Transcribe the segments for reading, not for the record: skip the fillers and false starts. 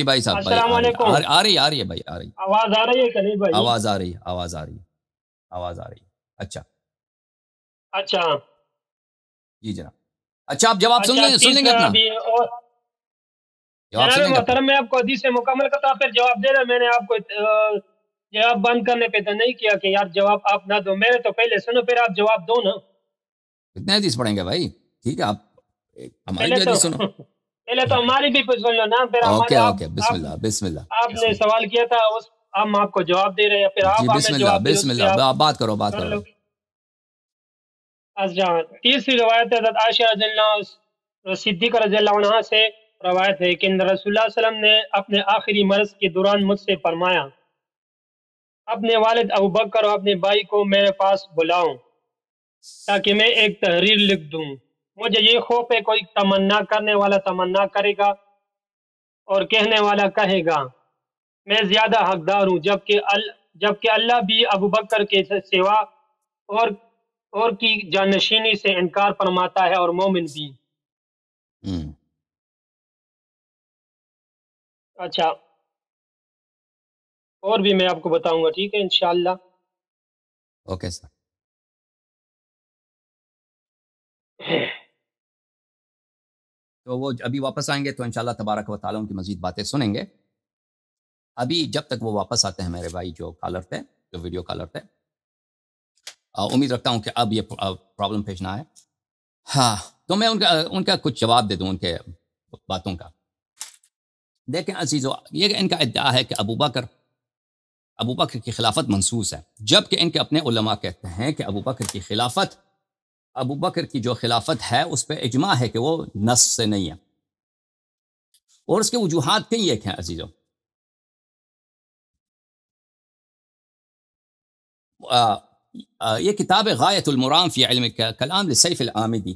بھائی صاحب بھائی السلام علیکم. آ رہی ہے بھائی آ رہی آواز آ رہی ہے کہ نہیں بھائی؟ آواز آ رہی ہے آواز آ رہی ہے. اچھا اچھا جی جناب. اچھا آپ جواب سن لیں گے تیسرا اپنا بھی اور جواب سن جناب لیں گے اپنا. محترم، میں آپ کو حدیث سے مکمل کرتا ہوں، پھر جواب دینا. میں نے آپ کو جواب بند کرنے پہ تو نہیں کیا کہ یار جواب آپ نہ دو. میں نے تو پہلے سنو پھر آپ جواب دو نا. کتنے حدیث پڑھیں گے بھائی؟ ٹھیک ہے آپ ہماری پہلے بھی تو حدیث سنو. پہلے تو ہماری بھی کچھ سن لو نا. پھر ہمارے اوکے بسم اللہ بسم اللہ. آپ نے سوال کیا تھا، اس ہم آپ کو جواب دے رہے ہیں، پھر جی آپ بسم ہمیں اللہ جواب دے رہے، بسم اس پہ اللہ آپ بات کرو کر لو. بھائی. اچھا، تیسری روایت حضرت عائشہ رضی اللہ صدیقہ رضی اللہ عنہ سے روایت ہے کہ رسول اللہ صلی اللہ علیہ وسلم نے اپنے آخری مرض کے دوران مجھ سے فرمایا، اپنے والد ابوبکر اور اپنے بھائی کو میرے پاس بلاؤں تاکہ میں ایک تحریر لکھ دوں. مجھے یہ خوف ہے کوئی تمنا کرنے والا تمنا کرے گا اور کہنے والا کہے گا میں زیادہ حقدار ہوں، جبکہ اللہ بھی ابوبکر کے سوا اور کی جانشینی سے انکار فرماتا ہے اور مومن بھی. اچھا، اور بھی میں آپ کو بتاؤں گا، ٹھیک ہے انشاءاللہ. Okay sir. تو وہ ابھی واپس آئیں گے تو انشاءاللہ تبارک و تعالیٰ ان کی مزید باتیں سنیں گے. ابھی جب تک وہ واپس آتے ہیں میرے بھائی جو کالر تھے، جو ویڈیو کالر تھے، امید رکھتا ہوں کہ اب یہ پرابلم پیش نہ آئے. ہاں تو میں ان کا کچھ جواب دے دوں ان کے باتوں کا. دیکھیں عزیزو، یہ ان کا ادعا ہے کہ ابوبکر کی خلافت منسوس ہے، جبکہ ان کے اپنے علماء کہتے ہیں کہ ابوبکر کی جو خلافت ہے اس پہ اجماع ہے کہ وہ نص سے نہیں ہے، اور اس کے وجوہات کئی ایک ہیں عزیزو. یہ کتاب غایت المرام فی علم کلام لسیف العامدی،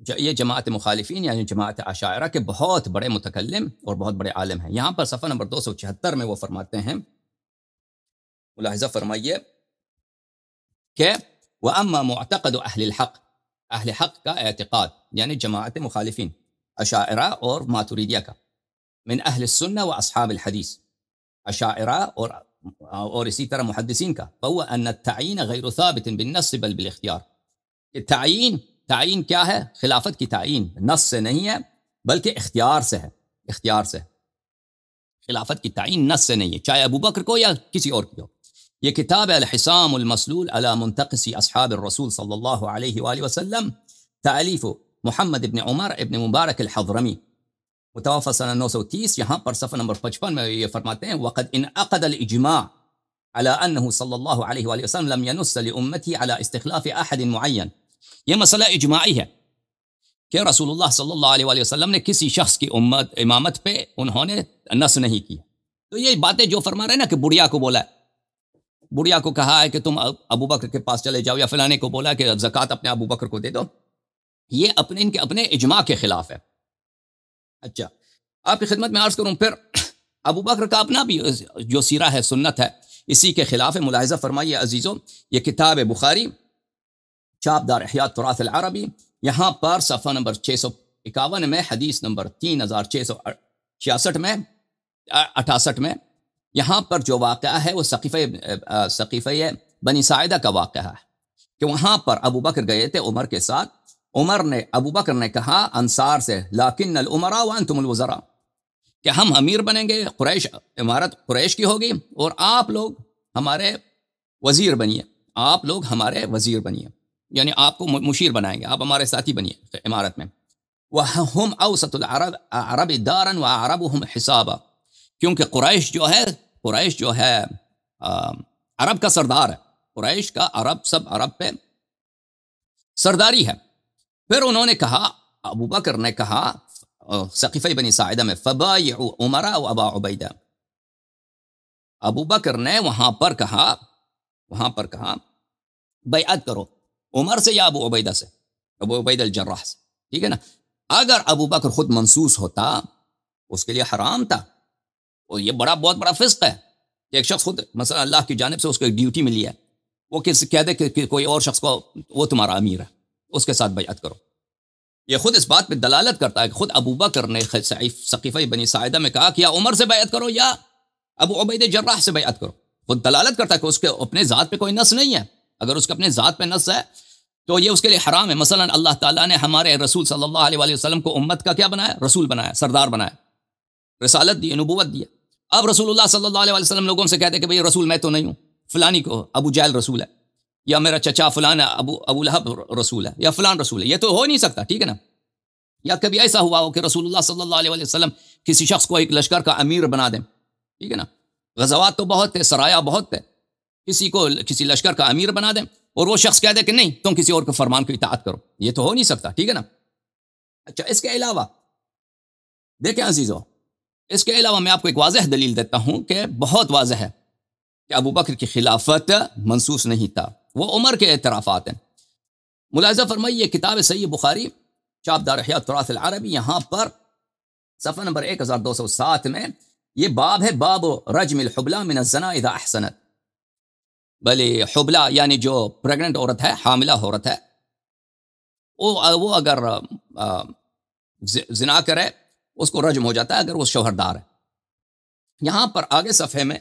یہ جماعت مخالفین یعنی جماعت عشائرہ کے بہت بڑے متکلم اور بہت بڑے عالم ہیں. یہاں پر صفحہ نمبر 276 میں وہ فرماتے ہیں، ملاحظہ فرمائیے کہ وَأَمَّا مُعْتَقَدُ أَهْلِ الْحَقِّ، اہل حق کا اعتقاد یعنی جماعت مخالفین اشاعرہ اور ماتریدیہ کا، من اہل السنہ و اصحاب الحدیث، اشاعرہ اور اسی طرح محدثین کا، فَهُوَ أَنَّ التَّعْيِينَ غَيْرُ ثَابِتٍ بِالنَّصِّ بَلْ بِالِاخْتِيَارِ. کہ تعیین کیا ہے؟ خلافت کی تعیین نص سے نہیں ہے بلکہ اختیار سے ہے. اختیار سے خلافت کی تعیین نص سے نہیں ہے، چاہے ابوبکر کو یا کسی اور کی ہو. یہ کتاب ہے الحسام المسلول علی منتقصی اصحاب الرسول صلی اللہ علیہ وآلہ وسلم، تالیف محمد ابن عمر ابن مبارک الحضرمی، متوفى سنہ 930. یہاں پر صفحہ نمبر 55 میں یہ فرماتے ہیں وقد انعقد الاجماع على انه صلی اللہ علیہ وآلہ وسلم لم ينص لامته على استخلاف احد معین. یہ مسئلہ اجماعی ہے کہ رسول اللہ صلی اللہ علیہ وآلہ وسلم نے کسی شخص کی امامت پہ انہوں نے نص نہیں کی. تو یہ باتیں جو فرما رہے ہیں نا کہ بڑھیا کو بولا ہے، بڑھیا کو کہا ہے کہ تم ابوبکر کے پاس چلے جاؤ، یا فلانے کو بولا کہ زکوٰۃ اپنے ابوبکر کو دے دو، یہ ان کے اپنے اجماع کے خلاف ہے. اچھا، آپ کی خدمت میں عرض کروں پھر ابوبکر کا اپنا بھی جو سیرہ ہے، سنت ہے، اسی کے خلاف ہے. ملاحظہ فرمائیے عزیزوں، یہ کتاب بخاری، چاپ دار احیاء تراث العربی، یہاں پر صفحہ نمبر 651 میں حدیث نمبر 3666 میں 68 میں یہاں پر جو واقعہ ہے وہ سقیفہ بنی ساعدہ کا واقعہ ہے کہ وہاں پر ابوبکر گئے تھے عمر کے ساتھ. ابوبکر نے کہا انصار سے، لاکن الامراء وانتم الوزراء، کہ ہم امیر بنیں گے، قریش امارت قریش کی ہوگی، اور آپ لوگ ہمارے وزیر بنیے، آپ لوگ ہمارے وزیر بنیے، یعنی آپ کو مشیر بنائیں گے، آپ ہمارے ساتھی بنیے امارت میں. وَهُمْ أَوْسَطُ الْعَرَبِ دَارًا وَأَعْرَبُهُمْ حِسَابًا، کیونکہ قریش جو ہے عرب کا سردار ہے، قریش کا سب عرب پہ سرداری ہے. پھر انہوں نے کہا، ابوبکر نے کہا سقیفہ بنی ساعدہ میں، فَبَايِعُوا عُمَرَ وَأَبَا عُبَيْدَةَ، ابوبکر نے وہاں پر کہا بیعت کرو عمر سے یا ابو عبیدہ سے، ابو عبیدہ الجراح سے، ٹھیک ہے نا. اگر ابوبکر خود منسوس ہوتا اس کے لیے حرام تھا، اور یہ بہت بڑا فسق ہے کہ ایک شخص خود مثلا اللہ کی جانب سے اس کو ایک ڈیوٹی ملی ہے، وہ کہہ دے کہ کوئی اور شخص کو وہ تمہارا امیر ہے، اس کے ساتھ بیعت کرو. یہ خود اس بات پہ دلالت کرتا ہے کہ خود ابو بکر نے سقیفہ بنی ساعدہ میں کہا کہ یا عمر سے بیعت کرو یا ابو عبید جراح سے بیعت کرو. خود دلالت کرتا ہے کہ اس کے اپنے ذات پہ کوئی نص نہیں ہے. اگر اس کے اپنے ذات پہ نص ہے تو یہ اس کے لیے حرام ہے. مثلا اللہ تعالیٰ نے ہمارے رسول صلی اللہ علیہ وآلہ وسلم کو امت کا کیا بنایا؟ رسول بنایا، سردار بنایا، رسالت دی، نبوت دی. اب رسول اللہ صلی اللہ علیہ وسلم لوگوں سے کہتے کہ بھئی رسول میں تو نہیں ہوں، فلانی کو ابو جہل رسول ہے، یا میرا چچا فلان ابو لہب رسول ہے، یا فلان رسول ہے. یہ تو ہو نہیں سکتا، ٹھیک ہے نا. یا کبھی ایسا ہوا ہو کہ رسول اللہ صلی اللہ علیہ وسلم کسی شخص کو ایک لشکر کا امیر بنا دیں، ٹھیک ہے نا. غزوات تو بہت تھے، سرایا بہت تھے، کسی کو کسی لشکر کا امیر بنا دیں اور وہ شخص کہہ دے کہ نہیں تم کسی اور کے فرمان کو اطاعت کرو. یہ تو ہو نہیں سکتا، ٹھیک ہے نا. اچھا، اس کے علاوہ دیکھیں عزیزو، اس کے علاوہ میں آپ کو ایک واضح دلیل دیتا ہوں کہ بہت واضح ہے کہ ابو بکر کی خلافت منسوخ نہیں تھا. وہ عمر کے اعترافات ہیں. ملاحظہ فرمائیے کتاب صحیح بخاری چاپ دار احیاء التراث العربی، یہاں پر صفحہ نمبر 1207 میں یہ باب ہے، باب رجم الحبلہ من الزنا اذا احسنت. بھلے حبلہ یعنی جو پریگننٹ عورت ہے، حاملہ عورت ہے، وہ اگر زنا کرے اس کو رجم ہو جاتا ہے اگر وہ شوہردار ہے. یہاں پر آگے صفحے میں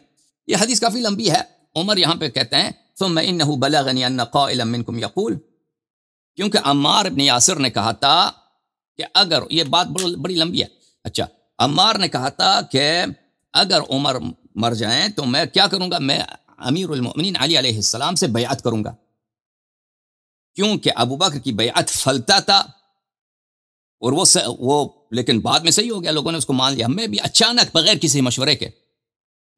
یہ حدیث کافی لمبی ہے. عمر یہاں پہ کہتے ہیں ثم انه بلغني ان قائلا منكم يقول، کیونکہ عمار ابن یاسر نے کہا تھا کہ اگر یہ بات بڑی لمبی ہے. اچھا، عمار نے کہا تھا کہ اگر عمر مر جائیں تو میں کیا کروں گا؟ میں امیر المؤمنین علی علیہ السلام سے بیعت کروں گا، کیونکہ ابو بکر کی بیعت فلتا تھا اور وہ لیکن بعد میں صحیح ہو گیا، لوگوں نے اس کو مان لیا. میں بھی اچانک بغیر کسی مشورے کے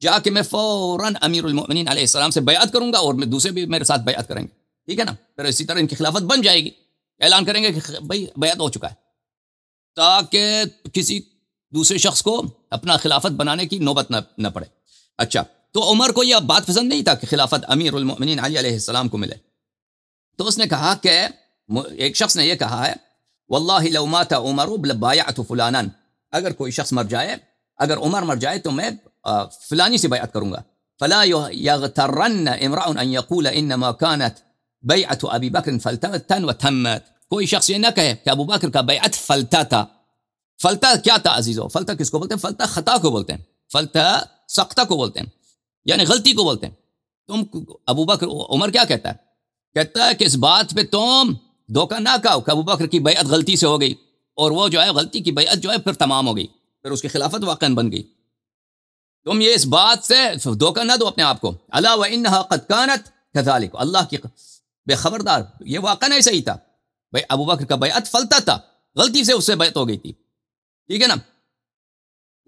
جا کے میں فوراً امیر المؤمنین علیہ السلام سے بیعت کروں گا اور دوسرے بھی میرے ساتھ بیعت کریں گے، ٹھیک ہے نا. پھر اسی طرح ان کی خلافت بن جائے گی، اعلان کریں گے کہ بھائی بیعت ہو چکا ہے، تاکہ کسی دوسرے شخص کو اپنا خلافت بنانے کی نوبت نہ پڑے. اچھا، تو عمر کو یہ بات پسند نہیں تھا کہ خلافت امیر المؤمنین علی علیہ السلام کو ملے. تو اس نے کہا کہ ایک شخص نے یہ کہا ہے واللہ لو مات عمر لبایعت فلانا، اگر کوئی شخص مر جائے، اگر عمر مر جائے تو میں فلانی سے بیعت کروں گا. فلا یغترن امرأ ان یقول انما كانت بیعت ابی بکر فلتتا وتمت. کوئی شخص یہ نہ کہے کہ ابو بکر کا بیعت فلتا تھا. فلتا کیا تھا عزیزو؟ فلتا کس کو بولتے ہیں؟ فلتا خطا کو بولتے ہیں، فلتا سقطہ کو بولتے ہیں، یعنی غلطی کو بولتے ہیں. تم ابو بکر، عمر کیا کہتا ہے؟ کہتا ہے کہ اس بات پہ تم دھوکہ نہ کہو کہ ابو بکر کی بیعت غلطی سے ہو گئی اور وہ جو ہے غلطی کی بیعت جو ہے پھر تمام ہو گئی، پھر اس کی خلافت واقعا بن گئی. تم یہ اس بات سے دھوکہ نہ دو اپنے آپ کو. الا وانها قد كانت كذلك، اللہ کی بے خبردار یہ واقعا ایسا ہی تھا. بھائی ابو بکر کا بیعت فلتا تھا، غلطی سے اس سے بیعت ہو گئی تھی، ٹھیک ہے نا.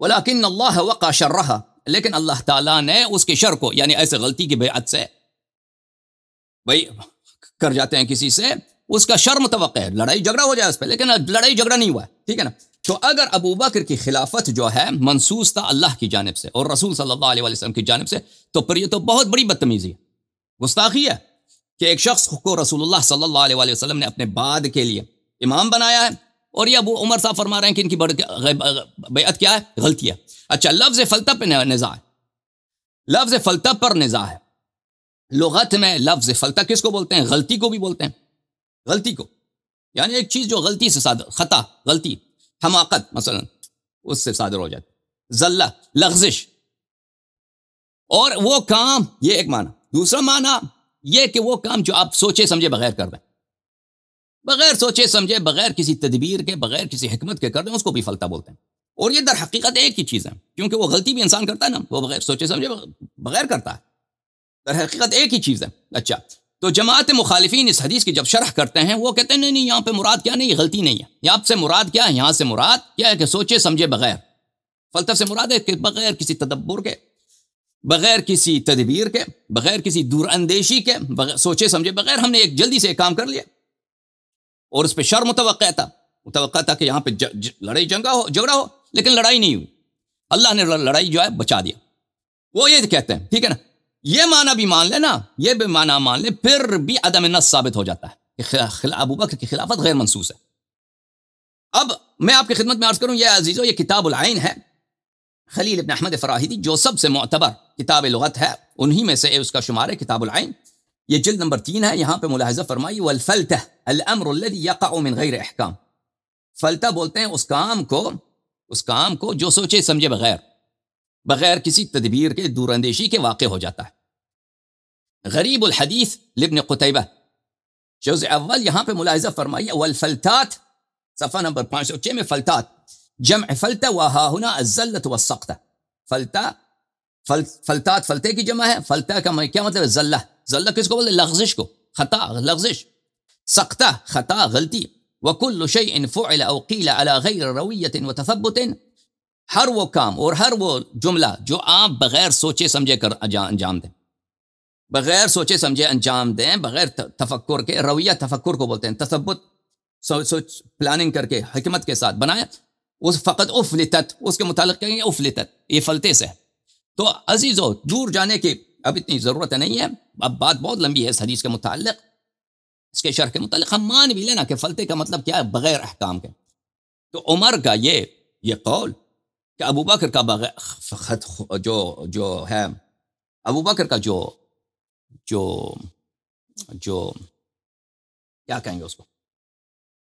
ولكن اللہ وقع شرها، لیکن اللہ تعالیٰ نے اس کے شر کو، یعنی ایسے غلطی کی بیعت سے بھائی کر جاتے ہیں کسی سے، اس کا شر متوقع ہے، لڑائی جھگڑا ہو جائے اس پہ، لیکن لڑائی جھگڑا نہیں ہوا ہے، ٹھیک ہے نا. تو اگر ابو بکر کی خلافت جو ہے منسوس تھا اللہ کی جانب سے اور رسول صلی اللہ علیہ وسلم کی جانب سے، تو پھر یہ تو بہت بڑی بدتمیزی ہے، گستاخی ہے کہ ایک شخص کو رسول اللہ صلی اللہ علیہ وسلم نے اپنے بعد کے لیے امام بنایا ہے اور یہ ابو عمر صاحب فرما رہے ہیں کہ ان کی بیعت کیا ہے؟ غلطی ہے. اچھا، لفظ فلتہ پہ نزاع ہے، لفظ فلتہ پر نزاع ہے. لغت میں لفظ فلتہ کس کو بولتے ہیں؟ غلطی کو بھی بولتے ہیں، غلطی کو، یعنی ایک چیز جو غلطی سے صادر، خطا، غلطی، حماقت مثلا اس سے صادر ہو جاتی، زلہ، لغزش. اور وہ کام، یہ ایک معنی. دوسرا معنی یہ کہ وہ کام جو آپ سوچے سمجھے بغیر کر دیں، بغیر سوچے سمجھے، بغیر کسی تدبیر کے، بغیر کسی حکمت کے کر دیں، اس کو بھی فلتہ بولتے ہیں. اور یہ در حقیقت ایک ہی چیز ہے، کیونکہ وہ غلطی بھی انسان کرتا ہے نا، وہ بغیر سوچے سمجھے بغیر کرتا ہے، در حقیقت ایک ہی چیز ہے. اچھا، تو جماعت مخالفین اس حدیث کی جب شرح کرتے ہیں وہ کہتے ہیں نہیں یہاں پہ مراد کیا نہیں، غلطی نہیں ہے، یہاں سے مراد کیا ہے؟ یہاں سے مراد کیا ہے کہ سوچے سمجھے بغیر. فلسفہ سے مراد ہے کہ بغیر کسی تدبر کے، بغیر کسی تدبیر کے، بغیر کسی دور اندیشی کے، بغیر سوچے سمجھے بغیر ہم نے ایک جلدی سے ایک کام کر لیا اور اس پہ شر متوقع تھا کہ یہاں پہ لڑائی جھگڑا ہو، لیکن لڑائی نہیں ہوئی، اللہ نے لڑائی جو ہے بچا دیا. وہ یہ کہتے ہیں، ٹھیک ہے نا. یہ معنی بھی مان لے نا، یہ بھی معنی مان لے، پھر بھی عدم نص ثابت ہو جاتا ہے کہ ابو بکر کی خلافت غیر منسوس ہے. اب میں آپ کی خدمت میں عرض کروں، یہ عزیزو، یہ کتاب العین ہے، خلیل ابن احمد فراہیدی، جو سب سے معتبر کتاب لغت ہے انہی میں سے اس کا شمار ہے، کتاب العین. یہ جلد نمبر 3 ہے. یہاں پہ ملاحظہ فرمائی والفلتہ الامر الذي يقع من غیر احکام. فلتا بولتے ہیں اس کام کو جو سوچے سمجھے بغیر کسی تدبیر کے دور اندیشی کے واقع ہو جاتا ہے۔ غریب الحدیث لابن قتیبہ جز اول یہاں پہ ملاحظہ فرمائیے، والفلتات صفحہ نمبر 506 میں فلتات جمع فلتا وہا ہنا الزلت والسقطہ۔ فلتات فلتے کی جمع ہے، فلتا کا کیا مطلب ہے؟ زلہ کس کو بولتے ہیں؟ لغزش کو، خطا، لغزش۔ سقطہ خطا، غلطی۔ وَكُلُّ شَيْءٍ فُعِلَ أَوْ قِيلَ عَلَى غَيْرِ رَوِيَّةٍ وَتَثَبُّتٍ، ہر وہ کام اور ہر وہ جملہ جو آپ بغیر سوچے سمجھے کر انجام دیں، بغیر سوچے سمجھے انجام دیں، بغیر تفکر کے، رویہ تفکر کو بولتے ہیں، تثبت سوچ پلاننگ کر کے حکمت کے ساتھ بنایا، اس فقط افلتت، اس کے متعلق کہیں گے افلتت، یہ فلتے سے۔ تو عزیزو دور جانے کی اب اتنی ضرورت نہیں ہے، اب بات بہت لمبی ہے اس حدیث کے متعلق، اس کے شرح کے متعلق ہم مان بھی لینا کہ فلتے کا مطلب کیا ہے، بغیر احکام کے۔ تو عمر کا یہ قول کہ ابو بکر کا بغیر جو ہے، ابو بکر کا جو کیا کہیں گے اس کو،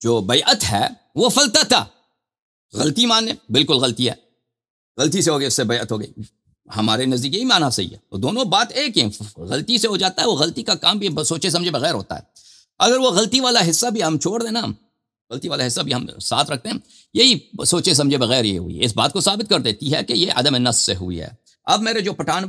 جو بیعت ہے وہ فلتا تھا، غلطی مانے، بالکل غلطی ہے، غلطی سے ہو گئی، اس سے بیعت ہو گئی، ہمارے نزدیک یہی معنی صحیح ہے۔ تو دونوں بات ایک ہیں، غلطی سے ہو جاتا ہے، وہ غلطی کا کام بھی سوچے سمجھے بغیر ہوتا ہے۔ اگر وہ غلطی والا حصہ بھی ہم چھوڑ دیں نا، غلطی والا حصہ بھی ہم ساتھ رکھتے ہیں، یہی سوچے سمجھے بغیر یہ ہوئی ہے، اس بات کو ثابت کر دیتی ہے کہ یہ عدم نص سے ہوئی ہے۔ اب میرے جو پٹھان